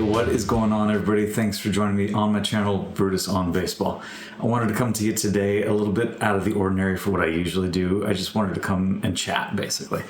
Hey, what is going on, everybody? Thanks for joining me on my channel, Brutus on Baseball. I wanted to come to you today a little bit out of the ordinary for what I usually do. I just wanted to come and chat, basically.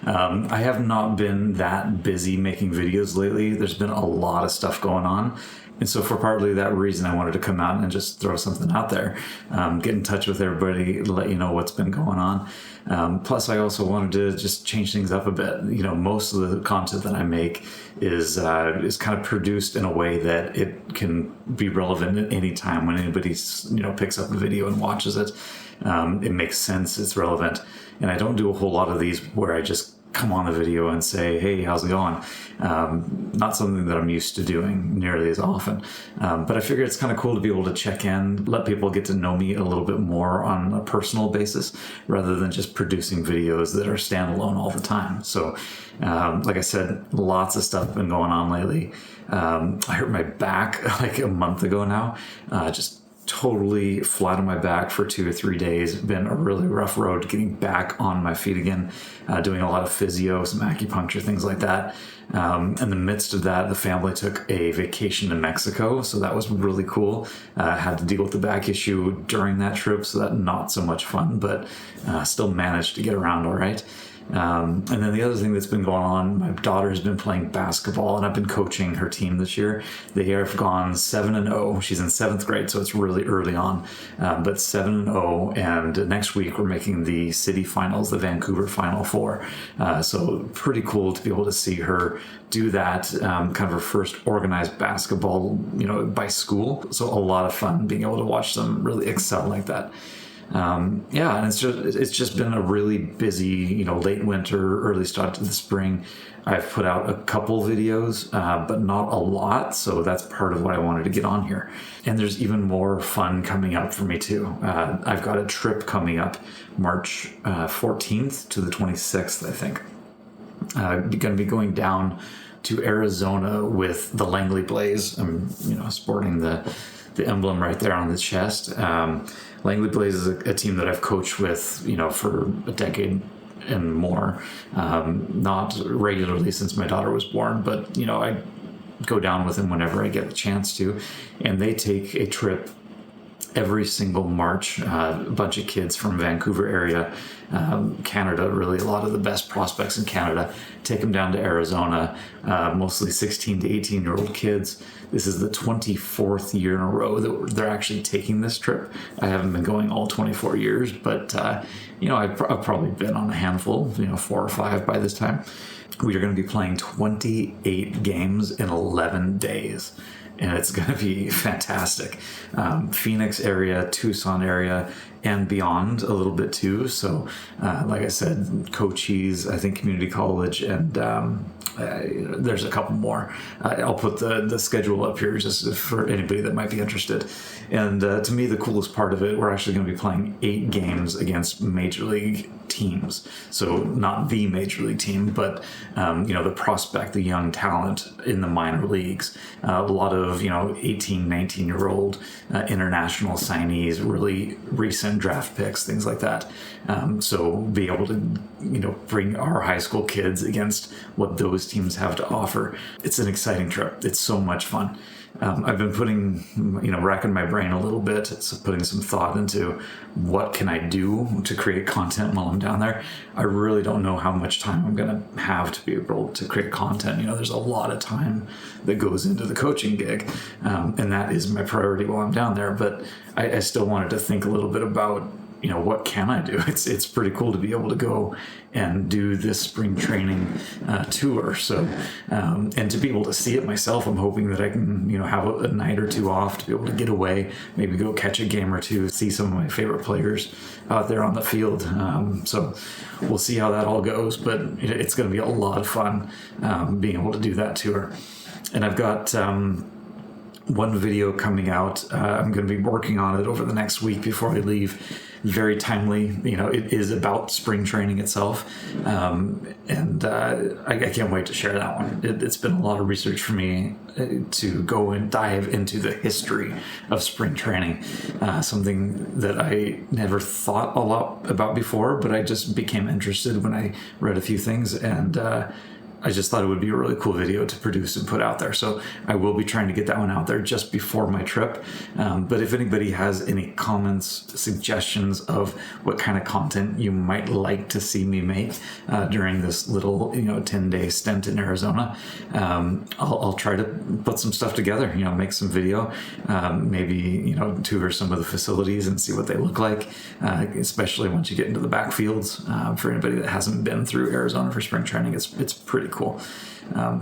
I have not been that busy making videos lately. There's been a lot of stuff going on. And so for partly that reason, I wanted to come out and just throw something out there, get in touch with everybody, let you know what's been going on. Plus, I also wanted to just change things up a bit. You know, most of the content that I make is kind of produced in a way that it can be relevant at any time when anybody, picks up a video and watches it. It makes sense, it's relevant. And I don't do a whole lot of these where I just come on the video and say, hey, how's it going? Not something that I'm used to doing nearly as often. But I figured it's kind of cool to be able to check in, let people get to know me a little bit more on a personal basis, rather than just producing videos that are standalone all the time. So, like I said, lots of stuff been going on lately. I hurt my back like a month ago now, just totally flat on my back for 2 or 3 days. Been a really rough road getting back on my feet again, doing a lot of physio, some acupuncture, things like that. In the midst of that, the family took a vacation to Mexico, so that was really cool. Had to deal with the back issue during that trip, so that not so much fun, but still managed to get around all right. And then the other thing that's been going on, my daughter has been playing basketball, and I've been coaching her team this year. They have gone 7-0. She's in 7th grade, so it's really early on, but 7-0. And next week we're making the city finals, the Vancouver Final Four. So pretty cool to be able to see her do that, kind of her first organized basketball, by school. So a lot of fun being able to watch them really excel like that. And it's just been a really busy, late winter, early start to the spring. I've put out a couple videos, but not a lot. So that's part of what I wanted to get on here. And there's even more fun coming up for me too. I've got a trip coming up March 14th to the 26th, I think. I'm going to be going down to Arizona with the Langley Blaze. I'm, sporting the emblem right there on the chest. Langley Blaze is a team that I've coached with, for a decade and more. Not regularly since my daughter was born, but, I go down with them whenever I get the chance to. And they take a trip every single March, a bunch of kids from Vancouver area, Canada, really a lot of the best prospects in Canada, take them down to Arizona, mostly 16 to 18-year-old kids. This is the 24th year in a row that they're actually taking this trip. I haven't been going all 24 years, but, I've probably been on a handful, 4 or 5 by this time. We are going to be playing 28 games in 11 days. And it's going to be fantastic. Phoenix area, Tucson area, and beyond a little bit too. So, like I said, Cochise, I think Community College, and there's a couple more. I'll put the schedule up here just for anybody that might be interested. And to me, the coolest part of it, we're actually going to be playing 8 games against major league teams. So not the major league team, but the prospect, the young talent in the minor leagues. A lot of 18, 19-year-old international signees, really recent draft picks, things like that. So be able to bring our high school kids against what those teams have to offer. It's an exciting trip. It's so much fun. I've been putting, racking my brain a little bit, so putting some thought into what can I do to create content while I'm down there. I really don't know how much time I'm going to have to be able to create content. There's a lot of time that goes into the coaching gig, and that is my priority while I'm down there. But I still wanted to think a little bit about, what can I do? It's pretty cool to be able to go and do this spring training tour. So, and to be able to see it myself, I'm hoping that I can, have a night or two off to be able to get away, maybe go catch a game or two, see some of my favorite players out there on the field. So we'll see how that all goes, but it's going to be a lot of fun being able to do that tour. And I've got one video coming out. I'm going to be working on it over the next week before I leave. Very timely. It is about spring training itself. And I can't wait to share that one. It's been a lot of research for me to go and dive into the history of spring training. Something that I never thought a lot about before, but I just became interested when I read a few things, and I just thought it would be a really cool video to produce and put out there. So I will be trying to get that one out there just before my trip. But if anybody has any comments, suggestions of what kind of content you might like to see me make during this little 10-day stint in Arizona, I'll try to put some stuff together, make some video, maybe tour some of the facilities and see what they look like, especially once you get into the backfields. For anybody that hasn't been through Arizona for spring training, it's pretty cool.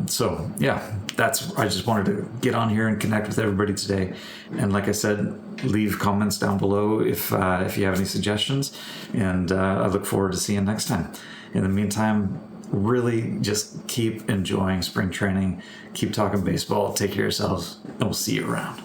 So yeah, I just wanted to get on here and connect with everybody today. And like I said, leave comments down below if you have any suggestions, and I look forward to seeing you next time. In the meantime, really just keep enjoying spring training, keep talking baseball, take care of yourselves, and we'll see you around.